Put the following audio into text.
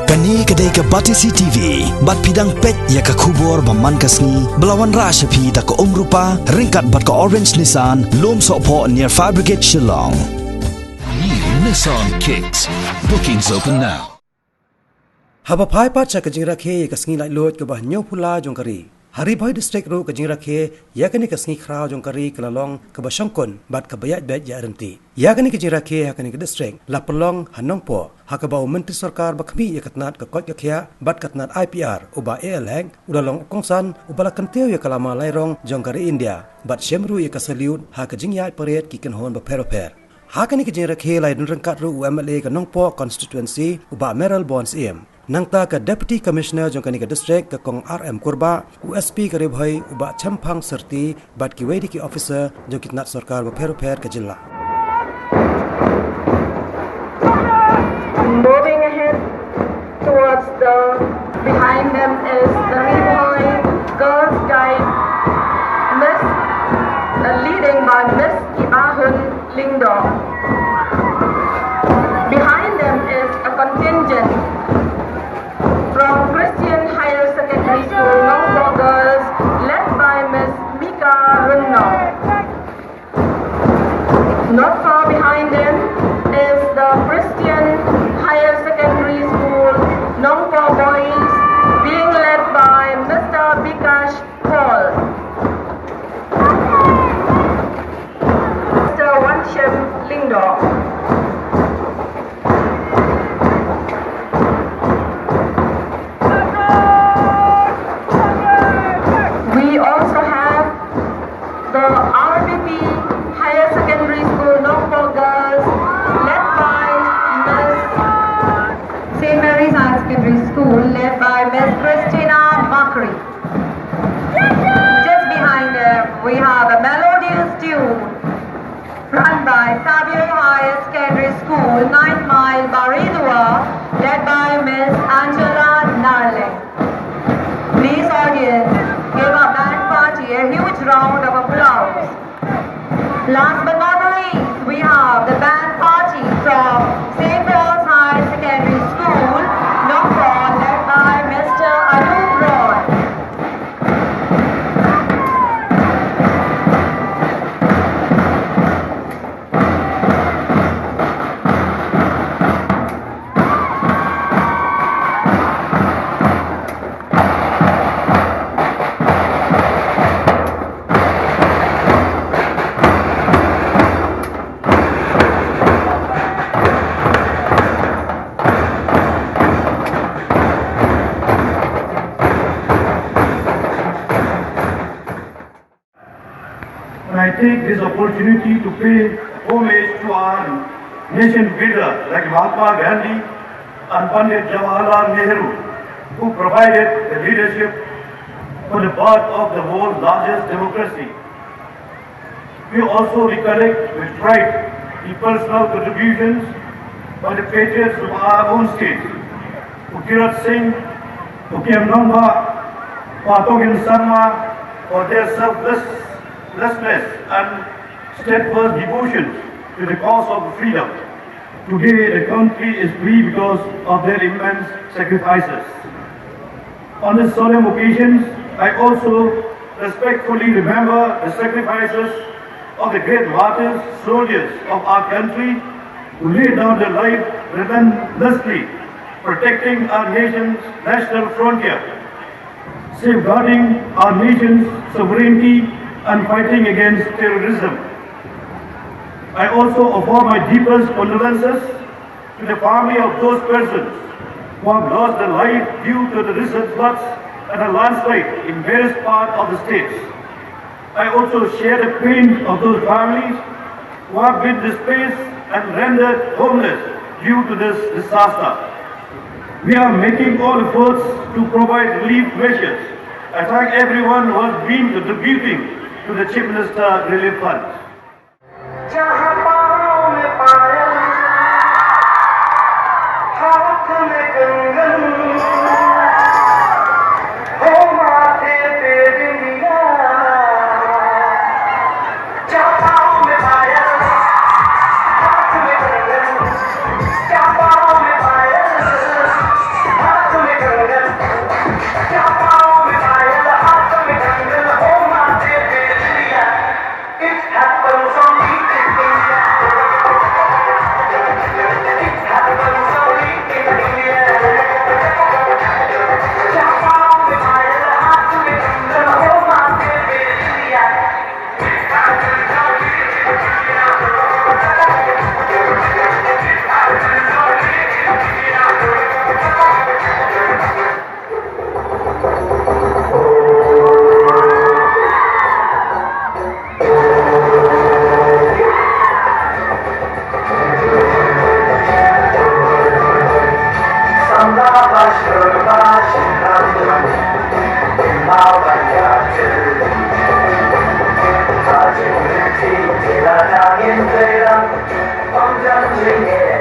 Kani kedai ke Batisi TV, bat pidang pet ya ke kubur baman kasni, belawan rasa pi tak ke rupa, ringkat bat ke orange Nissan, lom sokpo near Fire Brigade Shillong. New Nissan Kicks. Bookings open now. Haba phai pat cha ke Jingrakhe ke Sngi Laitluid ke bah nyau pula Jongkari. Hari Bhoi district ru ke Jingrakhe ya kani ke Sngi khrau Jongkari ke lalong ke bah Shongkun bat ke bayat bet ya renti. Ya kani ke Jingrakhe ha kani ke district la pelong hanongpo ha ke bau menteri sarkar bakhmi ya katnat ke kot ke khia bat katnat IPR uba ALang udalong kongsan ubala kanteu ya kalama lairong Jongkari India bat shemru ya ke saliut ha ke jingyat paret ki ken hon ba peroper. Hakani ke Jingrakhe lai rengkat ru UMLA ke Nongpo constituency uba Meral Bonds im. Nangta ke Deputy Commissioner Jongkani ke District ke Kong RM Kurba, USP ke Bhoi uba Champang Serti bat ki wedi ki officer Jongkitnat Sarkar Bapero-per ke Jilla. Moving ahead towards behind them is the Bhoi Girls Guide leading by Miss Kaba Lingdong. Behind them is a contingent from Christian Higher Secondary School Nongpo Girls led by Miss Mika Runnong. Not far behind them is the Christian Higher Secondary School Nongpo Boys being led by Mr. Bikash Paul. Mr. Wansham Lingdong. We also have the RBP Higher Secondary School Nongpo Girls led by Miss St. Mary's Higher Secondary School led by Miss Christina Makri. Just behind them we have a melodious tune run by Sabio Higher Secondary School 9th Mile Baridua led by Miss Angela Narling. Please audience, give our band party a huge round of applause. Last but not least, we have the band party from St. Paul's High Secondary School, Nongpo, led by Mr. Anup Roy. I take this opportunity to pay homage to our nation builder like Mahatma Gandhi and Pandit Jawaharlal Nehru, who provided the leadership for the birth of the world's largest democracy. We also recollect with pride the personal contributions by the patriots of our own state, Ukirat Singh, Ukiam Nongba, Patogen Sarma, for their selflessness and steadfast devotion to the cause of freedom. Today the country is free because of their immense sacrifices. On this solemn occasion, I also respectfully remember the sacrifices of the great martyrs, soldiers of our country who laid down their life relentlessly, protecting our nation's national frontier, safeguarding our nation's sovereignty and fighting against terrorism. I also offer my deepest condolences to the family of those persons who have lost their life due to the recent floods and a landslide in various parts of the states. I also share the pain of those families who have been displaced and rendered homeless due to this disaster. We are making all efforts to provide relief measures. I thank everyone who has been contributing to the Chief Minister Relief Fund. 他经历起起了他面对的方丈之夜。